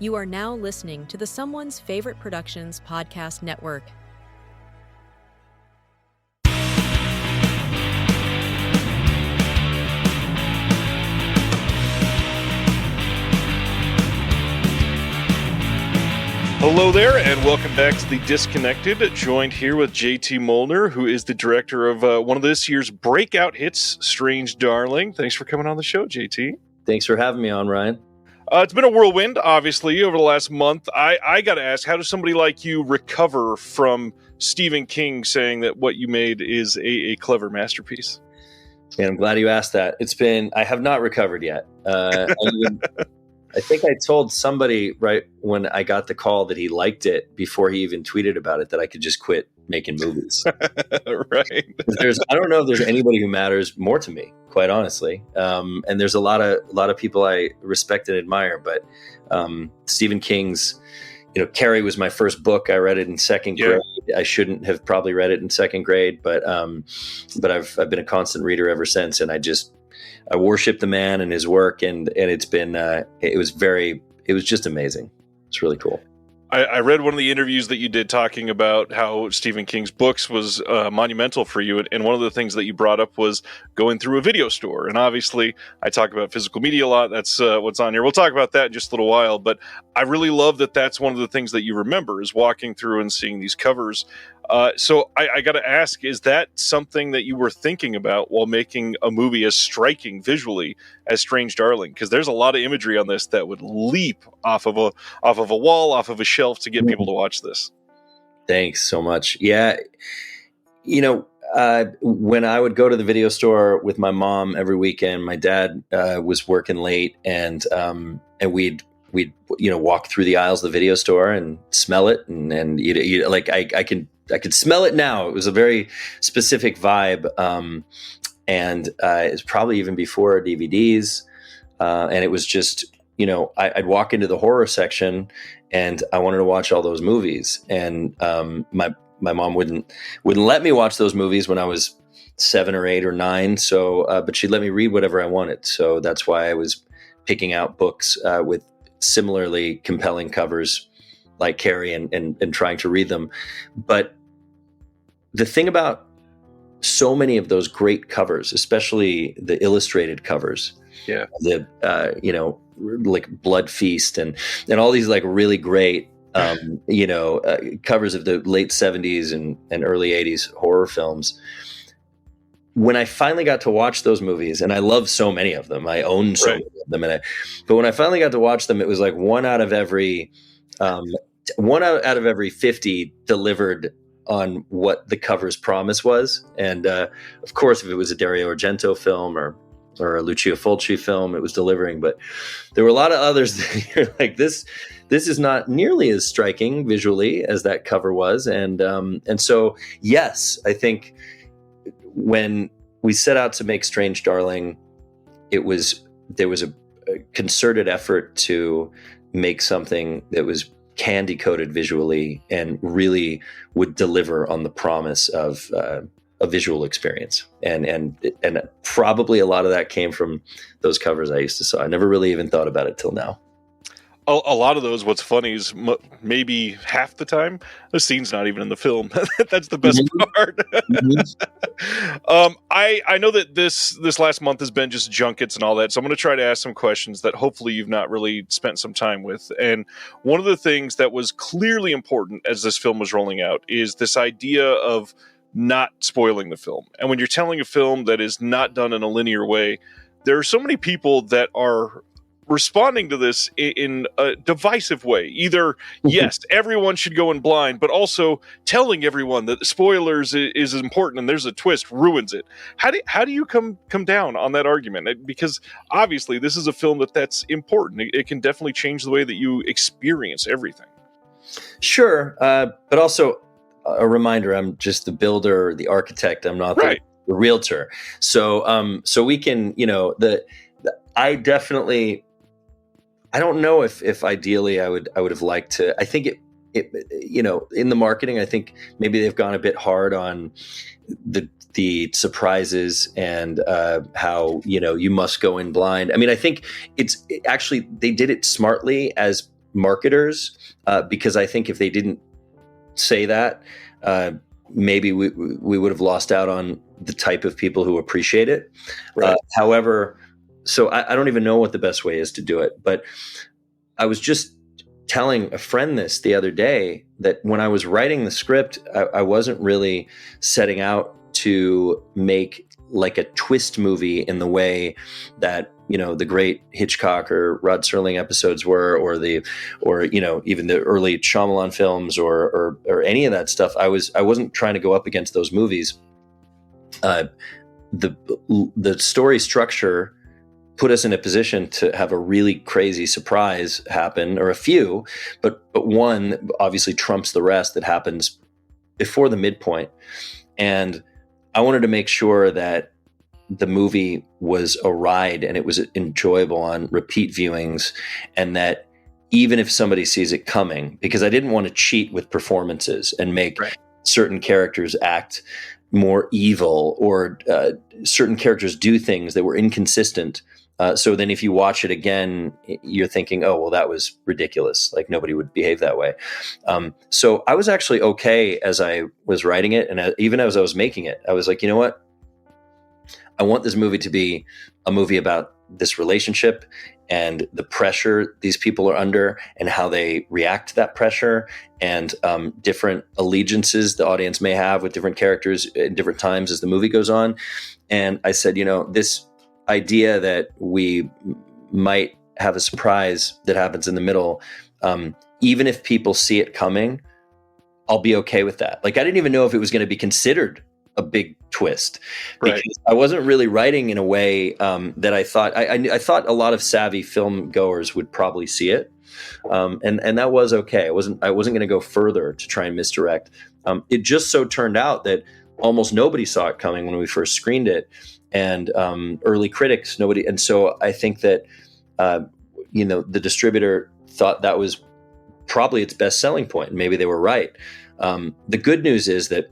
You are now listening to the Someone's Favorite Productions podcast network. Hello there, and welcome back to The Disconnected, joined here with JT Mollner, who is the director of one of this year's breakout hits, Strange Darling. Thanks for coming on the show, JT. Thanks for having me on, Ryan. It's been a whirlwind, obviously, over the last month. I got to ask, how does somebody like you recover from Stephen King saying that what you made is a clever masterpiece? And I'm glad you asked that. I have not recovered yet. I think I told somebody right when I got the call that he liked it before he even tweeted about it that I could just quit making movies. Right. I don't know if there's anybody who matters more to me, quite honestly. And there's a lot of people I respect and admire, but Stephen King's, Carrie was my first book. I read it in second grade. I shouldn't have probably read it in second grade, but I've been a constant reader ever since, and I worship the man and his work, and it's been it was just amazing. It's really cool. I read one of the interviews that you did talking about how Stephen King's books was monumental for you, and one of the things that you brought up was going through a video store. And obviously, I talk about physical media a lot. That's what's on here. We'll talk about that in just a little while. But I really love that that's one of the things that you remember is walking through and seeing these covers. So I got to ask, is that something that you were thinking about while making a movie as striking visually as Strange Darling? Because there's a lot of imagery on this that would leap off of a wall, off of a shelf to get people to watch this. Thanks so much. Yeah. When I would go to the video store with my mom every weekend, my dad was working late, and we'd walk through the aisles of the video store and smell it, and I could smell it now. It was a very specific vibe. And it's probably even before DVDs. And it was just, I'd walk into the horror section and I wanted to watch all those movies. And my mom wouldn't let me watch those movies when I was 7 or 8 or 9. So, but she'd let me read whatever I wanted. So that's why I was picking out books with similarly compelling covers like Carrie and trying to read them. But the thing about so many of those great covers, especially the illustrated covers, the like Blood Feast and all these like really great covers of the late 70s and early 80s horror films. When I finally got to watch those movies, and I love so many of them, I own so many of them, but when I finally got to watch them, it was like one out of every 50 delivered on what the cover's promise was. And of course, if it was a Dario Argento film or a Lucio Fulci film, it was delivering. But there were a lot of others that you're like, this is not nearly as striking visually as that cover was. And so, yes, I think when we set out to make Strange Darling, there was a concerted effort to make something that was candy coated visually and really would deliver on the promise of a visual experience. And probably a lot of that came from those covers I used to saw. I never really even thought about it till now. A lot of those, what's funny is maybe half the time the scene's not even in the film. That's the best part. I know that this last month has been just junkets and all that, so I'm going to try to ask some questions that hopefully you've not really spent some time with. And one of the things that was clearly important as this film was rolling out is this idea of not spoiling the film. And when you're telling a film that is not done in a linear way, there are so many people that are responding to this in a divisive way. Either, yes, everyone should go in blind, but also telling everyone that the spoilers is important and there's a twist ruins it. How do you come down on that argument? Because obviously this is a film that's important. It can definitely change the way that you experience everything. Sure. But also a reminder, I'm just the builder, the architect. I'm not the realtor. So we can, I don't know if ideally I would have liked to. I think it in the marketing, I think maybe they've gone a bit hard on the surprises and how you must go in blind. I mean, I think actually they did it smartly as marketers, because I think if they didn't say that, maybe we would have lost out on the type of people who appreciate it. Right. However, so I don't even know what the best way is to do it, but I was just telling a friend this the other day, that when I was writing the script, I wasn't really setting out to make like a twist movie in the way that, you know, the great Hitchcock or Rod Serling episodes were, or you know, even the early Shyamalan films, or any of that stuff. I wasn't trying to go up against those movies. The story structure put us in a position to have a really crazy surprise happen, or a few, but one obviously trumps the rest that happens before the midpoint. And I wanted to make sure that the movie was a ride and it was enjoyable on repeat viewings, and that even if somebody sees it coming, because I didn't want to cheat with performances and make certain characters act more evil, or certain characters do things that were inconsistent. So then if you watch it again, you're thinking, oh, well, that was ridiculous. Like, nobody would behave that way. So I was actually okay as I was writing it. And even as I was making it, I was like, you know what? I want this movie to be a movie about this relationship and the pressure these people are under, and how they react to that pressure, and different allegiances the audience may have with different characters at different times as the movie goes on. And I said, you know, this idea that we might have a surprise that happens in the middle, even if people see it coming, I'll be okay with that. Like, I didn't even know if it was going to be considered a big twist, because I wasn't really writing in a way that I thought. I thought a lot of savvy film goers would probably see it, and that was okay. I wasn't going to go further to try and misdirect. It just so turned out that almost nobody saw it coming when we first screened it, and early critics, nobody. And so I think that you know, the distributor thought that was probably its best selling point. Maybe they were right. The good news is that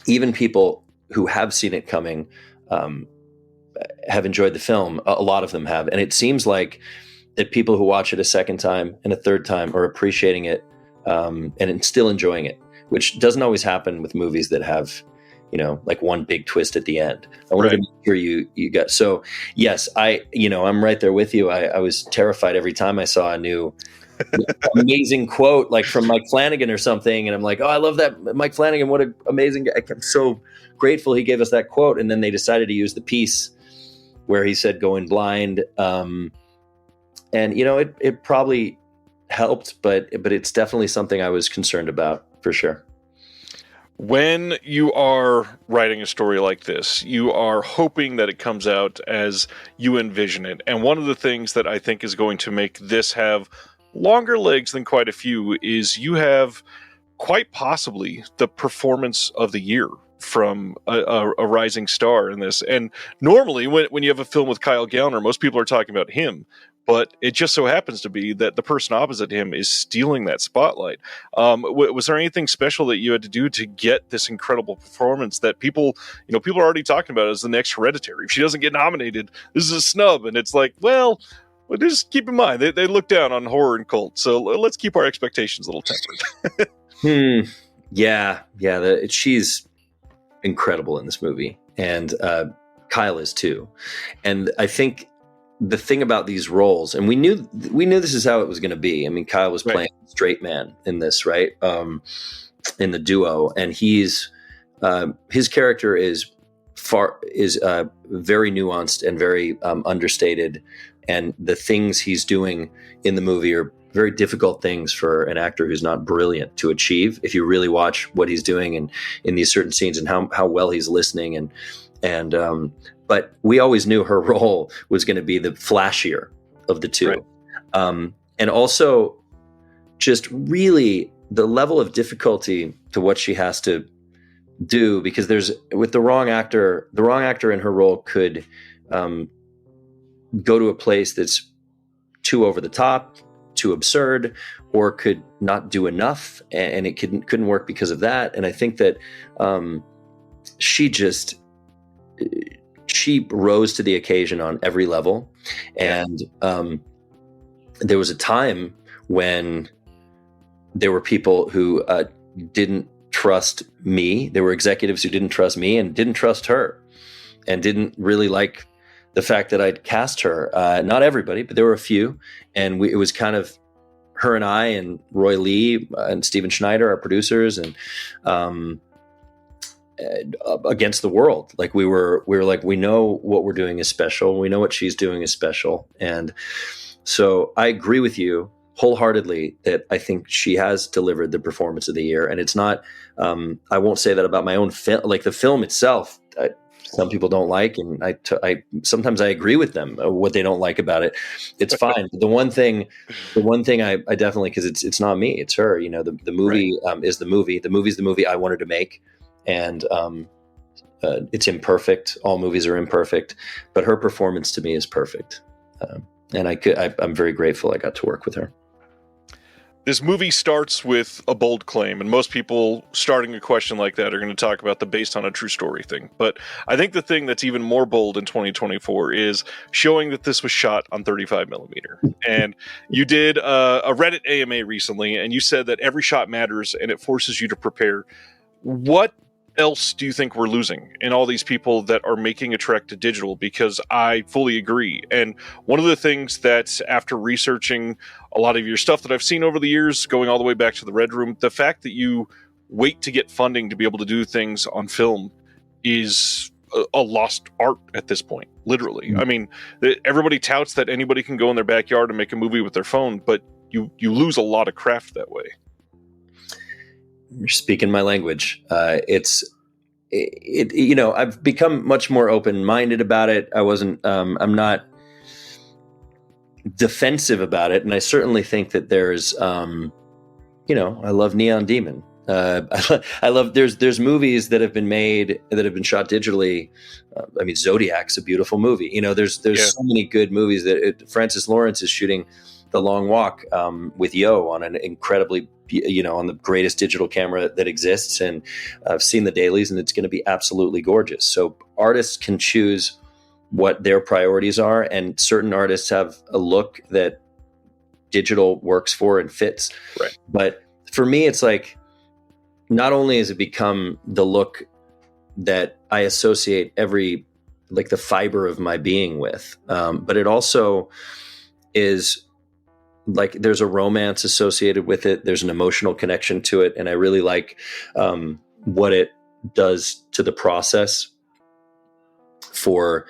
even people who have seen it coming have enjoyed the film. A lot of them have. And it seems like that people who watch it a second time and a third time are appreciating it, and still enjoying it, which doesn't always happen with movies that have, you know, like one big twist at the end. I wanted to make sure you got, so yes, I'm right there with you. I was terrified every time I saw a new amazing quote, like from Mike Flanagan or something, and I'm like, oh, I love that Mike Flanagan, what an amazing guy. I'm so grateful he gave us that quote. And then they decided to use the piece where he said going blind, and you know, it probably helped, but it's definitely something I was concerned about, for sure. When you are writing a story like this, you are hoping that it comes out as you envision it. And one of the things that I think is going to make this have longer legs than quite a few is you have quite possibly the performance of the year from a rising star in this. And normally when you have a film with Kyle Gallner, most people are talking about him, but it just so happens to be that the person opposite him is stealing that spotlight. Was there anything special that you had to do to get this incredible performance that people are already talking about as the next Hereditary? If she doesn't get nominated, this is a snub. And it's like, well, just keep in mind, they look down on horror and cult, so let's keep our expectations a little tempered. Yeah. She's incredible in this movie, and Kyle is too. And I think the thing about these roles, and we knew this is how it was going to be. I mean, Kyle was playing straight man in this, right? In the duo, and his character is very nuanced and very understated. And the things he's doing in the movie are very difficult things for an actor who's not brilliant to achieve. If you really watch what he's doing and in these certain scenes, and how well he's listening, but we always knew her role was going to be the flashier of the two. And also just really the level of difficulty to what she has to do, because with the wrong actor in her role could go to a place that's too over the top, too absurd, or could not do enough, and it couldn't work because of that. And I think that she rose to the occasion on every level. And there was a time when there were people who didn't trust me. There were executives who didn't trust me and didn't trust her, and didn't really like the fact that I'd cast her. Not everybody, but there were a few. And it was kind of her and I and Roy Lee and Steven Schneider, our producers, and against the world. Like we were like, we know what we're doing is special. We know what she's doing is special. And so I agree with you wholeheartedly that I think she has delivered the performance of the year. And it's not, I won't say that about my own film, like the film itself. Some people don't like, and I sometimes I agree with them what they don't like about it. It's fine. The one thing I definitely, because it's not me, it's her. You know, the movie is the movie. The movie's the movie I wanted to make, and it's imperfect. All movies are imperfect, but her performance to me is perfect, and I'm very grateful I got to work with her. This movie starts with a bold claim, and most people starting a question like that are going to talk about the based on a true story thing. But I think the thing that's even more bold in 2024 is showing that this was shot on 35 millimeter. And you did a Reddit AMA recently, and you said that every shot matters and it forces you to prepare. What else do you think we're losing in all these people that are making a trek to digital? Because I fully agree. And one of the things that, after researching a lot of your stuff that I've seen over the years, going all the way back to the Red Room, the fact that you wait to get funding to be able to do things on film is a lost art at this point, literally. Mm-hmm. I mean, everybody touts that anybody can go in their backyard and make a movie with their phone, but you lose a lot of craft that way. You're speaking my language. You know, I've become much more open-minded about it. I'm not defensive about it. And I certainly think that there's, you know, I love Neon Demon. I love, there's movies that have been made that have been shot digitally. I mean, Zodiac's a beautiful movie. You know, there's so many good movies that Francis Lawrence is shooting The Long Walk with Yo on an incredibly, you know, on the greatest digital camera that exists. And I've seen the dailies, and it's going to be absolutely gorgeous. So artists can choose what their priorities are, and certain artists have a look that digital works for and fits. Right. But for me, it's like, not only has it become the look that I associate like the fiber of my being with, but it also is like, there's a romance associated with it. There's an emotional connection to it. And I really like what it does to the process for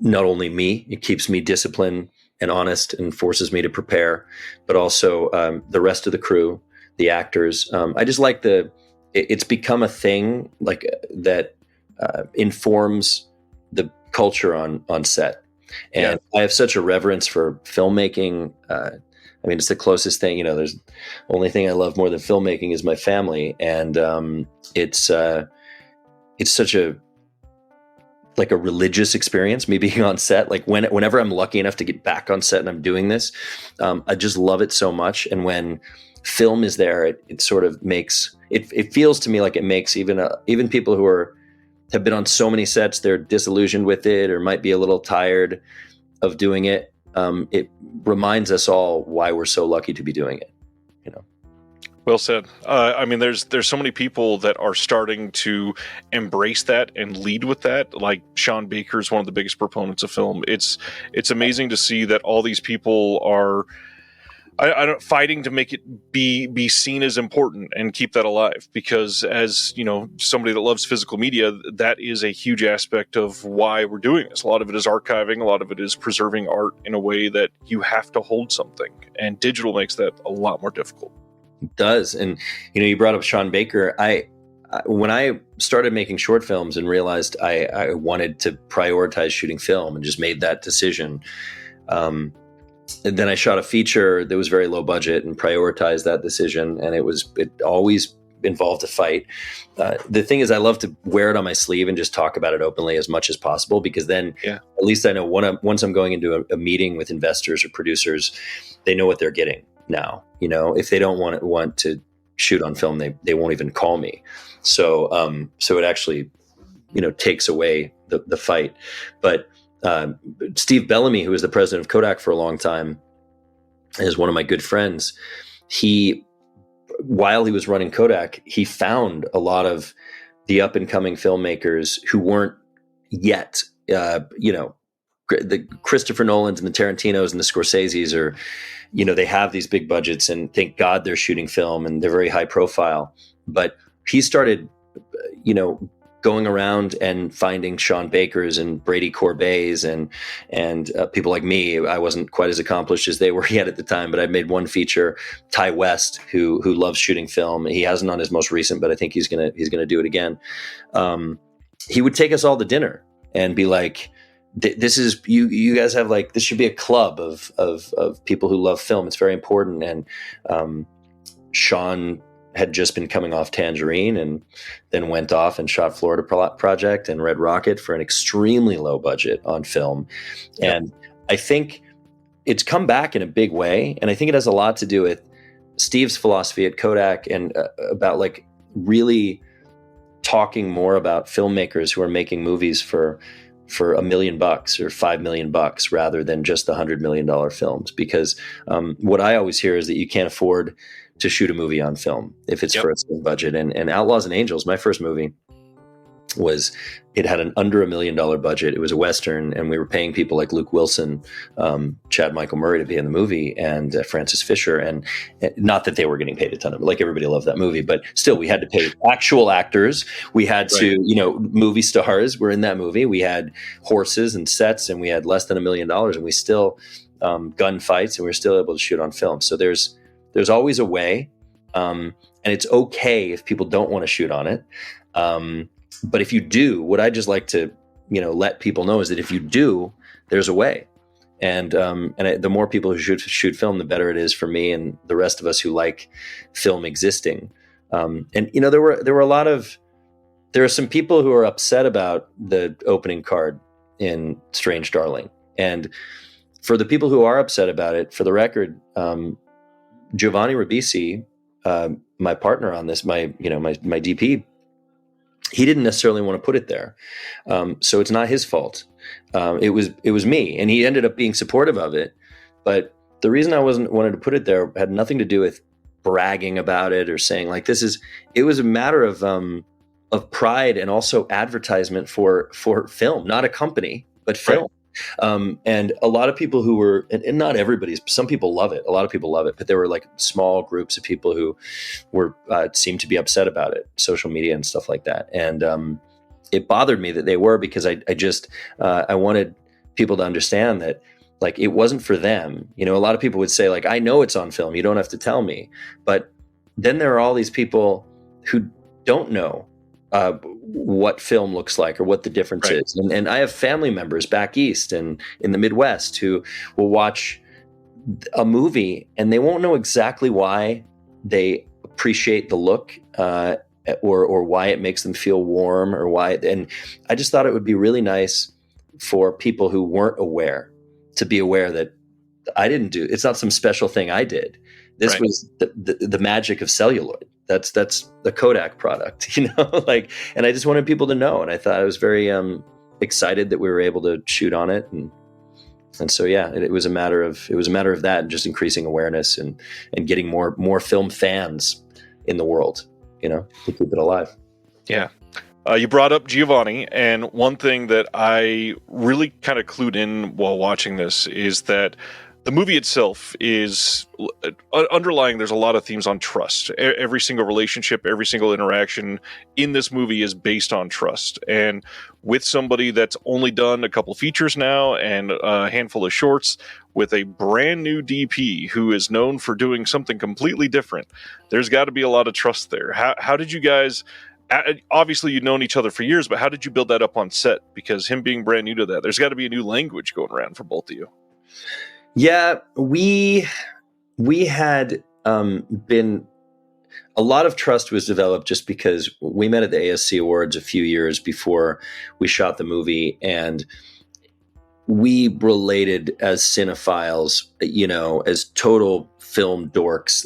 not only me. It keeps me disciplined and honest and forces me to prepare, but also the rest of the crew, the actors. I just like it's become a thing like that informs the culture on set. And I have such a reverence for filmmaking. I mean, it's the closest thing, you know, there's only thing I love more than filmmaking is my family. And it's such a religious experience, me being on set. Like whenever I'm lucky enough to get back on set and I'm doing this, I just love it so much. And when film is there, it sort of makes, it feels to me like it makes even people who have been on so many sets, they're disillusioned with it or might be a little tired of doing it. It reminds us all why we're so lucky to be doing it, you know? Well said. I mean, there's so many people that are starting to embrace that and lead with that. Like Sean Baker is one of the biggest proponents of film. It's amazing to see that all these people are fighting to make it be seen as important and keep that alive. Because as you know, somebody that loves physical media, that is a huge aspect of why we're doing this. A lot of it is archiving. A lot of it is preserving art in a way that you have to hold something, and digital makes that a lot more difficult. It does. And you know, you brought up Sean Baker. When I started making short films and realized I wanted to prioritize shooting film and just made that decision, and then I shot a feature that was very low budget and prioritized that decision. And it always involved a fight. The thing is, I love to wear it on my sleeve and just talk about it openly as much as possible, because then at least I know once I'm going into a meeting with investors or producers, they know what they're getting now. You know, if they don't want to shoot on film, they won't even call me. So it actually, you know, takes away the fight. But Steve Bellamy, who was the president of Kodak for a long time, is one of my good friends. While he was running Kodak, he found a lot of the up and coming filmmakers who weren't yet, the Christopher Nolans and the Tarantinos and the Scorseses are, they have these big budgets and thank God they're shooting film and they're very high profile. But he started, going around and finding Sean Bakers and Brady Corbett's and people like me. I wasn't quite as accomplished as they were yet at the time, but I made one feature, Ty West, who loves shooting film. He hasn't on his most recent, but I think he's gonna do it again. He would take us all to dinner and be like, this is you guys have this should be a club of people who love film. It's very important. And Sean had just been coming off Tangerine and then went off and shot Florida Project and Red Rocket for an extremely low budget on film. Yep. And I think it's come back in a big way. And I think it has a lot to do with Steve's philosophy at Kodak and about really talking more about filmmakers who are making movies for $1 million or $5 million rather than just the $100 million films. Because what I always hear is that you can't afford to shoot a movie on film if it's for a certain budget. And Outlaws and Angels, my first movie, it had an under $1 million budget. It was a Western, and we were paying people like Luke Wilson, Chad Michael Murray to be in the movie, and Francis Fisher. And not that they were getting paid a ton of it, everybody loved that movie, but still we had to pay actual actors. We had to, movie stars were in that movie. We had horses and sets, and we had less than $1 million, and we still gunfights, and we were still able to shoot on film. So there's always a way, and it's okay if people don't want to shoot on it. But if you do, what I just like to, let people know is that if you do, there's a way. And the more people who shoot film, the better it is for me and the rest of us who like film existing. There are some people who are upset about the opening card in Strange Darling. And for the people who are upset about it, for the record, Giovanni Ribisi, my partner on this, my DP, he didn't necessarily want to put it there. So it's not his fault. It was me, and he ended up being supportive of it. But the reason I wanted to put it there had nothing to do with bragging about it or saying it was a matter of pride and also advertisement for film, not a company, but film. Right. And a lot of people who were, and not everybody's, some people love it. A lot of people love it, but there were small groups of people who were, seemed to be upset about it, social media and stuff like that. And, it bothered me that they were, because I wanted people to understand that it wasn't for them. A lot of people would say I know it's on film, you don't have to tell me. But then there are all these people who don't know what film looks like or what the difference is. And I have family members back east and in the Midwest who will watch a movie and they won't know exactly why they appreciate the look or why it makes them feel warm or why. And I just thought it would be really nice for people who weren't aware to be aware that I didn't do, it's not some special thing I did. This was the magic of celluloid. That's the Kodak product, and I just wanted people to know. And I thought I was very excited that we were able to shoot on it. And so, yeah, it was a matter of that and just increasing awareness and getting more film fans in the world, to keep it alive. Yeah. You brought up Giovanni, and one thing that I really kind of clued in while watching this is that the movie itself is underlying. There's a lot of themes on trust. Every single relationship, every single interaction in this movie is based on trust. And with somebody that's only done a couple features now and a handful of shorts, with a brand new DP who is known for doing something completely different, there's got to be a lot of trust there. How did you guys? Obviously, you've known each other for years, but how did you build that up on set? Because him being brand new to that, there's got to be a new language going around for both of you. Yeah, we had been, a lot of trust was developed just because we met at the ASC Awards a few years before we shot the movie, and we related as cinephiles, as total film dorks.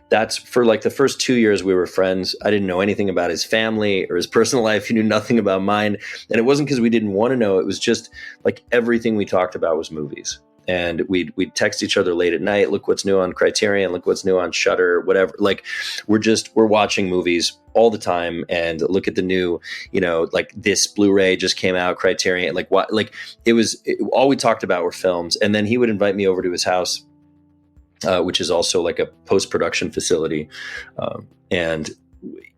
That's for the first 2 years we were friends. I didn't know anything about his family or his personal life. He knew nothing about mine. And it wasn't because we didn't want to know. It was just everything we talked about was movies. and we'd text each other late at night. Look what's new on Criterion. Look what's new on Shudder. Whatever. Like we're watching movies all the time, and look at the new, like this Blu-ray just came out, Criterion. Like what? Like all we talked about were films. And then he would invite me over to his house, which is also like a post-production facility, and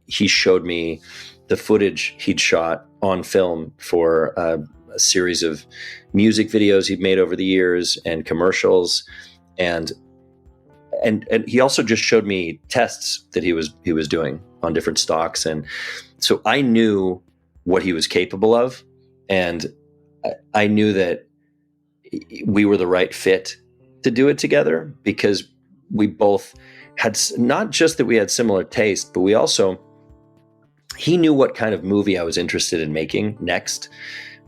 he showed me the footage he'd shot on film for a series of music videos he'd made over the years and commercials, and he also just showed me tests that he was doing on different stocks, and so I knew what he was capable of, and I knew that we were the right fit to do it together, because we both had, not just that we had similar taste, but he knew what kind of movie I was interested in making next.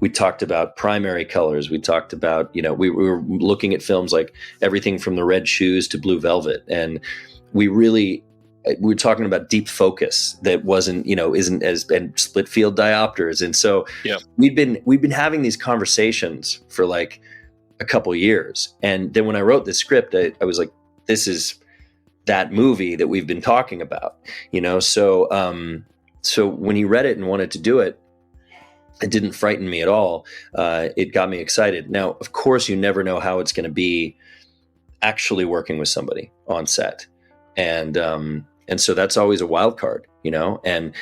We talked about primary colors. We talked about, we were looking at films like everything from The Red Shoes to Blue Velvet. And we were talking about deep focus that isn't as, and split field diopters. And so we've been having these conversations for like a couple years. And then when I wrote this script, I was like, this is that movie that we've been talking about, So when he read it and wanted to do it, it didn't frighten me at all. It got me excited. Now, of course, you never know how it's going to be actually working with somebody on set. And so that's always a wild card, and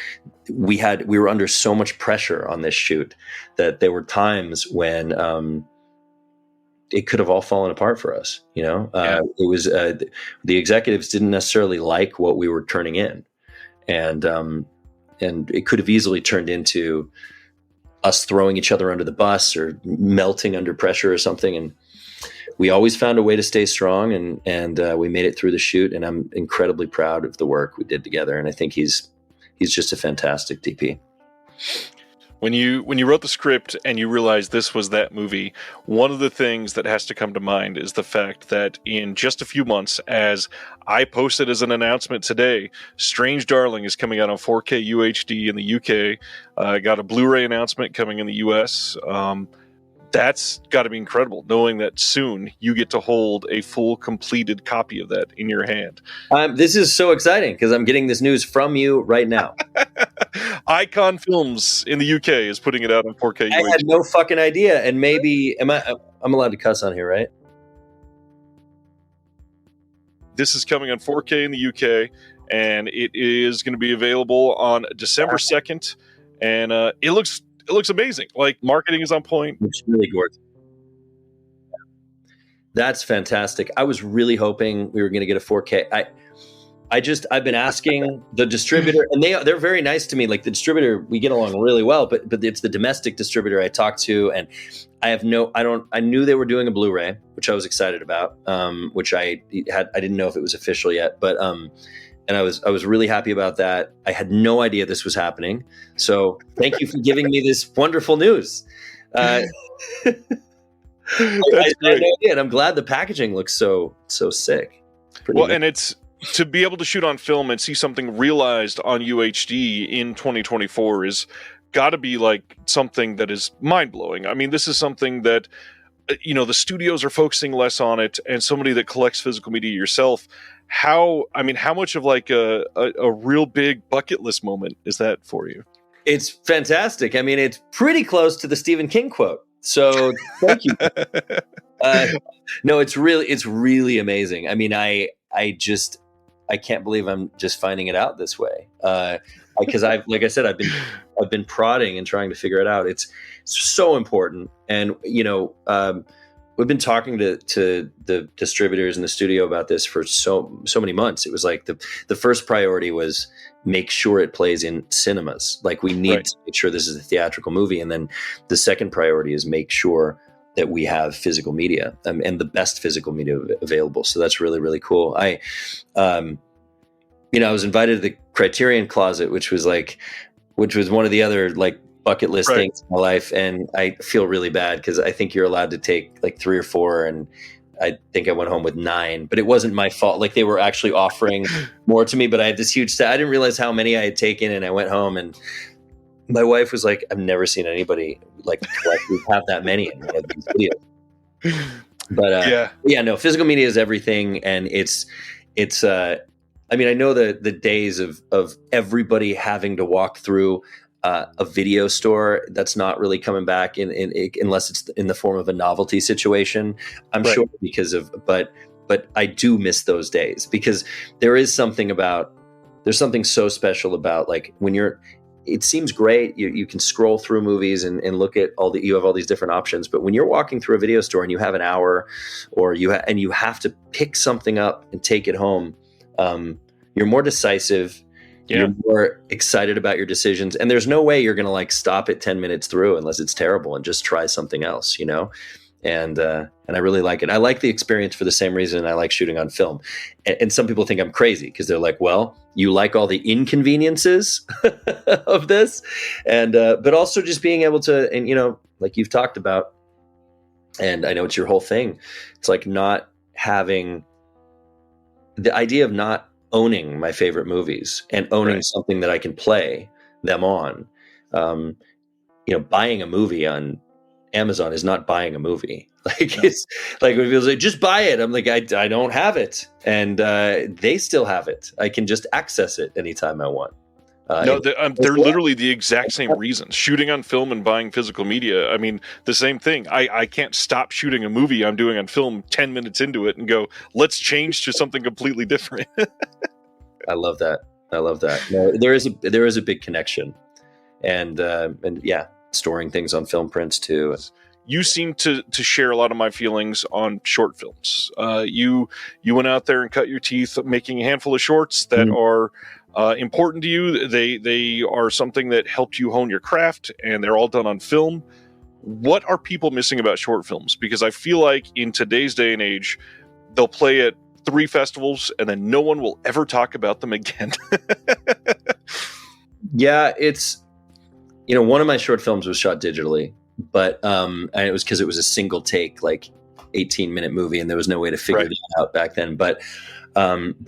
we were under so much pressure on this shoot that there were times when, it could have all fallen apart for us. It was, the executives didn't necessarily like what we were turning in, and it could have easily turned into us throwing each other under the bus or melting under pressure or something. And we always found a way to stay strong, and we made it through the shoot, and I'm incredibly proud of the work we did together. And I think he's just a fantastic DP. When you wrote the script and you realized this was that movie, one of the things that has to come to mind is the fact that in just a few months, as I posted as an announcement today, Strange Darling is coming out on 4K UHD in the UK. Got a Blu-ray announcement coming in the US. That's got to be incredible, knowing that soon you get to hold a full, completed copy of that in your hand. This is so exciting because I'm getting this news from you right now. Icon Films in the UK is putting it out on 4K. I had no fucking idea, and maybe I'm allowed to cuss on here, right? This is coming on 4K in the UK, and it is going to be available on December 2nd, and it looks amazing. Like, marketing is on point. It's really gorgeous. That's fantastic. I was really hoping we were going to get a 4K. I've been asking the distributor, and they're very nice to me. Like, the distributor, we get along really well, but it's the domestic distributor I talked to, and I knew they were doing a Blu-ray, which I was excited about, which I didn't know if it was official yet, but and I was really happy about that. I had no idea this was happening. So thank you for giving me this wonderful news. That's I great. had no idea, and I'm glad the packaging looks so sick. Pretty neat. And it's to be able to shoot on film and see something realized on UHD in 2024 is got to be like something that is mind-blowing. I mean, this is something that the studios are focusing less on it, and somebody that collects physical media yourself, how much of like a real big bucket list moment is that for you? It's fantastic. I mean, it's pretty close to the Stephen King quote. So thank you. No, it's really amazing. I mean, I can't believe I'm just finding it out this way. Because I've been prodding and trying to figure it out. It's so important. And, we've been talking to the distributors in the studio about this for so many months. It was like the first priority was make sure it plays in cinemas. Like, we need to make sure this is a theatrical movie. And then the second priority is make sure that we have physical media and the best physical media available. So that's really, really cool. I was invited to the Criterion Closet, which was one of the other like bucket list things in my life. And I feel really bad because I think you're allowed to take like 3 or 4, and I think I went home with 9, but it wasn't my fault. Like, they were actually offering more to me, but I had this huge set. I didn't realize how many I had taken, and I went home, and my wife was like, I've never seen anybody like have that many in one of these videos. But Yeah. yeah, no, physical media is everything, and it's. I mean, I know the days of everybody having to walk through a video store. That's not really coming back unless it's in the form of a novelty situation. I'm Right. sure because of, but I do miss those days, because there's something so special about, like, when it seems great. You can scroll through movies and look at you have all these different options. But when you're walking through a video store and you have an hour, or you have to pick something up and take it home, you're more decisive. Yeah. You're more excited about your decisions. And there's no way you're going to, like, stop it 10 minutes through unless it's terrible and just try something else, And I really like it. I like the experience for the same reason I like shooting on film. And some people think I'm crazy because they're like, well, you like all the inconveniences of this, and but also just being able to, and like you've talked about, and I know it's your whole thing. It's like not having the idea of not owning my favorite movies and owning something that I can play them on. Buying a movie on Amazon is not buying a movie. Like, no. It's like when people say, just buy it. I'm like, I don't have it. And they still have it. I can just access it anytime I want. They're literally the exact same reasons. Shooting on film and buying physical media. I mean, the same thing. I can't stop shooting a movie I'm doing on film 10 minutes into it and go, let's change to something completely different. I love that. No, there is a big connection. And yeah, storing things on film prints too. You seem to share a lot of my feelings on short films. You went out there and cut your teeth making a handful of shorts that are important to you. They are something that helped you hone your craft, and they're all done on film. What are people missing about short films? Because I feel like in today's day and age, they'll play at 3 festivals and then no one will ever talk about them again. Yeah, it's, one of my short films was shot digitally, but and it was because it was a single take, like 18-minute movie, and there was no way to figure that out back then. But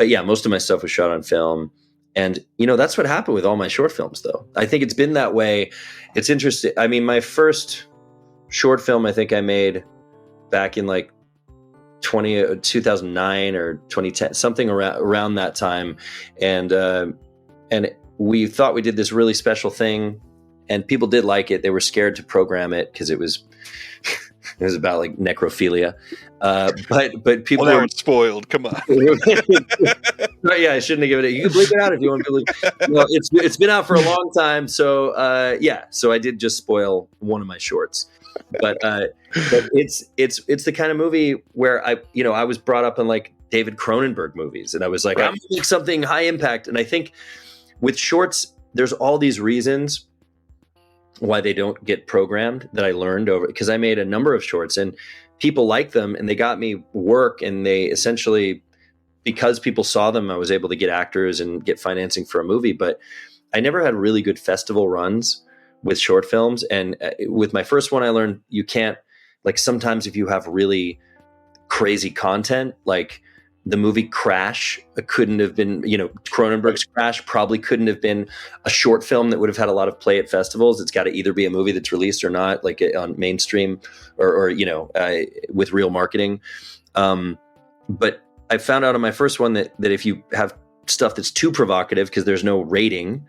yeah, most of my stuff was shot on film. And, that's what happened with all my short films, though. I think it's been that way. It's interesting. I mean, my first short film, I think I made back in like 2009 or 2010, something around that time. And we thought we did this really special thing, and people did like it. They were scared to program it because it was about like necrophilia. But people were spoiled. Come on. Yeah, I shouldn't have given it. You can bleep it out if you want to bleep. Well, it's been out for a long time. So yeah, so I did just spoil one of my shorts. But it's the kind of movie where I was brought up in like David Cronenberg movies, and I was like, I'm gonna make something high impact. And I think with shorts, there's all these reasons why they don't get programmed that I learned over, because I made a number of shorts and people liked them and they got me work, and they essentially, because people saw them, I was able to get actors and get financing for a movie. But I never had really good festival runs with short films. And with my first one, I learned you can't, like, sometimes if you have really crazy content, like the movie Crash couldn't have been, Cronenberg's Crash probably couldn't have been a short film that would have had a lot of play at festivals. It's got to either be a movie that's released or not, like on mainstream or with real marketing. But I found out on my first one that if you have stuff that's too provocative because there's no rating,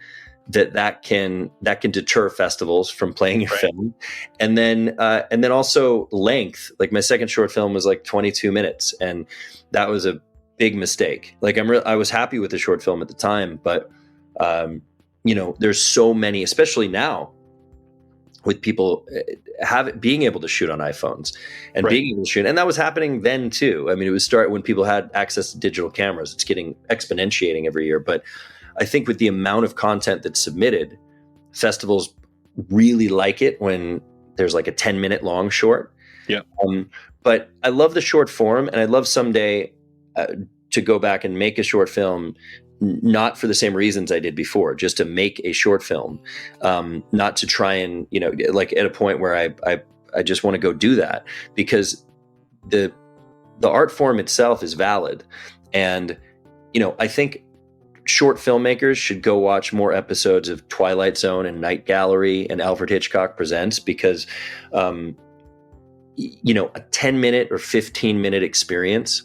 that can deter festivals from playing your film. And then also length. Like my second short film was like 22 minutes, and that was a big mistake. Like I was happy with the short film at the time, but there's so many, especially now, with people being able to shoot on iPhones and being able to shoot. And that was happening then too. I mean, it was when people had access to digital cameras. It's getting exponentiating every year. But I think with the amount of content that's submitted, festivals really like it when there's like a 10-minute long short. Yeah. But I love the short form, and I'd love someday to go back and make a short film, not for the same reasons I did before, just to make a short film, not to try and, like at a point where I just want to go do that, because the art form itself is valid. And, I think short filmmakers should go watch more episodes of Twilight Zone and Night Gallery and Alfred Hitchcock Presents, because a 10-minute or 15-minute experience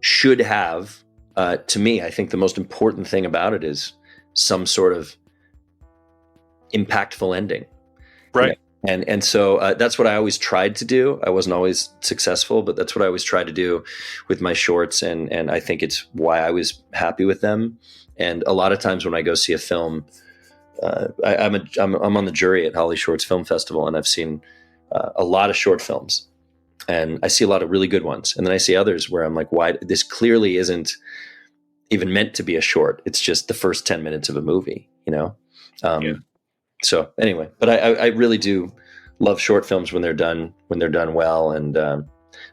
should have, to me, I think the most important thing about it is some sort of impactful ending. Right. And so that's what I always tried to do. I wasn't always successful, but that's what I always tried to do with my shorts. And I think it's why I was happy with them. And a lot of times when I go see a film, I'm on the jury at Holly Shorts Film Festival, and I've seen a lot of short films, and I see a lot of really good ones. And then I see others where I'm like, why? This clearly isn't even meant to be a short. It's just the first 10 minutes of a movie, So anyway, but I really do love short films when they're done well. And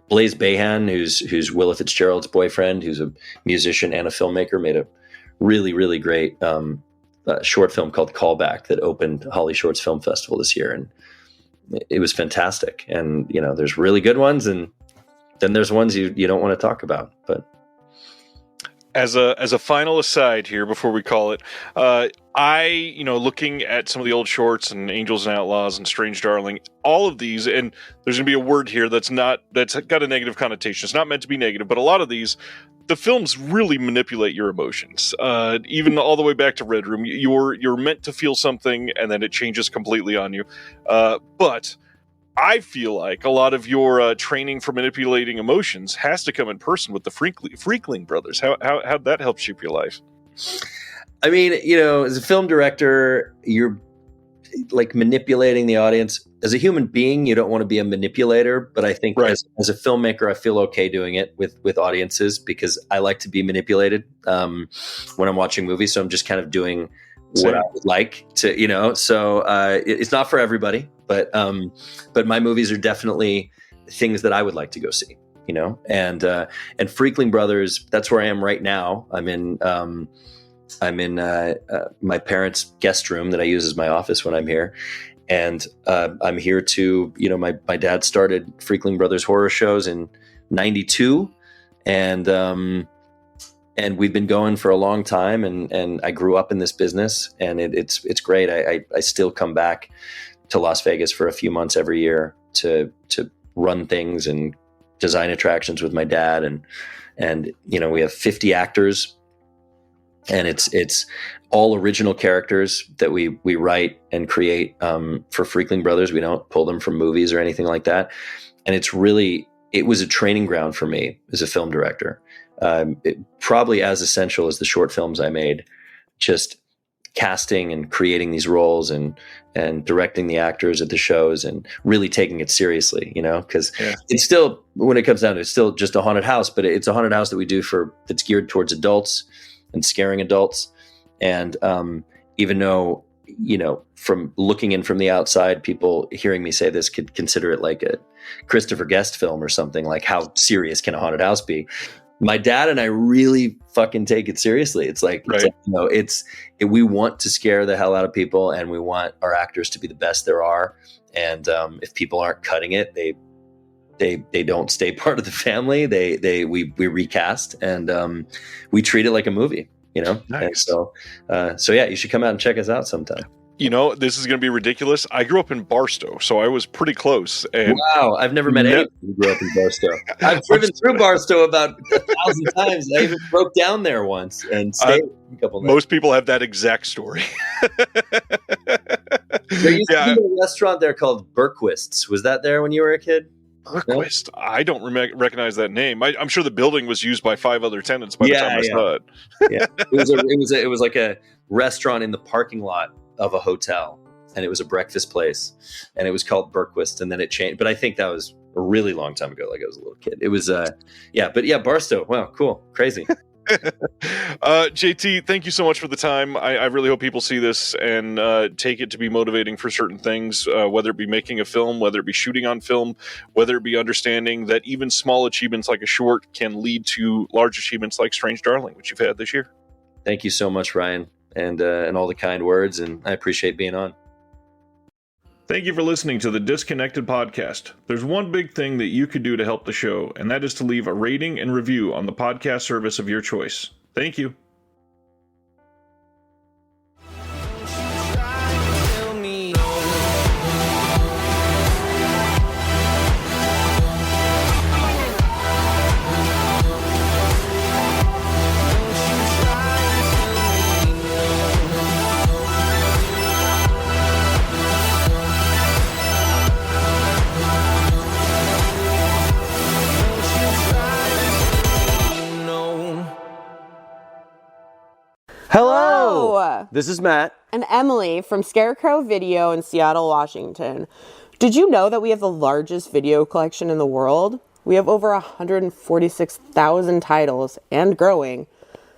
Blaise Behan, who's Willa Fitzgerald's boyfriend, who's a musician and a filmmaker, made a really, really great short film called Callback that opened Holly Shorts Film Festival this year, and it was fantastic. And there's really good ones, and then there's ones you don't want to talk about. But as a final aside here before we call it, looking at some of the old shorts and Angels and Outlaws and Strange Darling, all of these, and there's going to be a word here that's got a negative connotation. It's not meant to be negative, but a lot of these, the films really manipulate your emotions. Even all the way back to Red Room, you're meant to feel something, and then it changes completely on you. But I feel like a lot of your training for manipulating emotions has to come in person with the Freakling brothers. How'd that help shape your life? I mean, as a film director, you're like manipulating the audience. As a human being, you don't want to be a manipulator, but I think right. as a filmmaker, I feel okay doing it with audiences, because I like to be manipulated when I'm watching movies. So I'm just kind of doing what I would like to, so it's not for everybody, but my movies are definitely things that I would like to go see, and Freakling Brothers, that's where I am right now. I'm in my parents' guest room that I use as my office when I'm here. And I'm here to, my dad started Freakling Brothers horror shows in '92. And we've been going for a long time, and I grew up in this business, and it's great. I still come back to Las Vegas for a few months every year to run things and design attractions with my dad. And we have 50 actors, and it's all original characters that we write and create for Freakling Brothers. We don't pull them from movies or anything like that. And it was a training ground for me as a film director. Probably as essential as the short films I made, just casting and creating these roles and directing the actors at the shows and really taking it seriously, because it's still, when it comes down to it, it's still just a haunted house, but it's a haunted house that we do that's geared towards adults and scaring adults. And even though, from looking in from the outside, people hearing me say this could consider it like a Christopher Guest film or something, like how serious can a haunted house be? My dad and I really fucking take it seriously. It's like, right. We want to scare the hell out of people, and we want our actors to be the best there are. And if people aren't cutting it, they don't stay part of the family. We recast, and we treat it like a movie, Nice. And so yeah, you should come out and check us out sometime. This is going to be ridiculous. I grew up in Barstow, so I was pretty close. And wow, I've never met anyone who grew up in Barstow. I've driven through Barstow about 1,000 times. I even broke down there once and stayed a couple nights. Most people have that exact story. There used to be a restaurant there called Berquist's. Was that there when you were a kid? Berquist? No? I don't recognize that name. I'm sure the building was used by 5 other tenants by the time I saw it. Yeah, it was like a restaurant in the parking lot of a hotel, and it was a breakfast place, and it was called Berquist, and then it changed. But I think that was a really long time ago, like I was a little kid. It was Barstow. Wow, cool, crazy. JT, thank you so much for the time. I really hope people see this and take it to be motivating for certain things, whether it be making a film, whether it be shooting on film, whether it be understanding that even small achievements like a short can lead to large achievements like Strange Darling, which you've had this year. Thank you so much, Ryan, and all the kind words, and I appreciate being on. Thank you for listening to the Disconnected Podcast. There's one big thing that you could do to help the show, and that is to leave a rating and review on the podcast service of your choice. Thank you. Hello! This is Matt. And Emily from Scarecrow Video in Seattle, Washington. Did you know that we have the largest video collection in the world? We have over 146,000 titles and growing.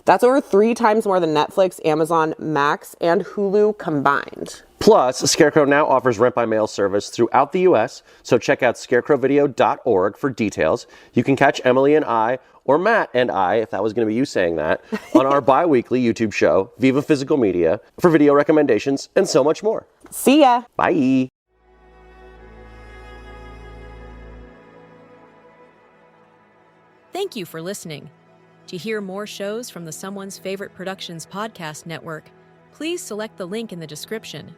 That's over 3 times more than Netflix, Amazon, Max, and Hulu combined. Plus, Scarecrow now offers rent-by-mail service throughout the U.S., so check out scarecrowvideo.org for details. You can catch Emily and I, or Matt and I, if that was going to be you saying that, on our bi-weekly YouTube show, Viva Physical Media, for video recommendations and so much more. See ya! Bye! Thank you for listening. To hear more shows from the Someone's Favorite Productions podcast network, please select the link in the description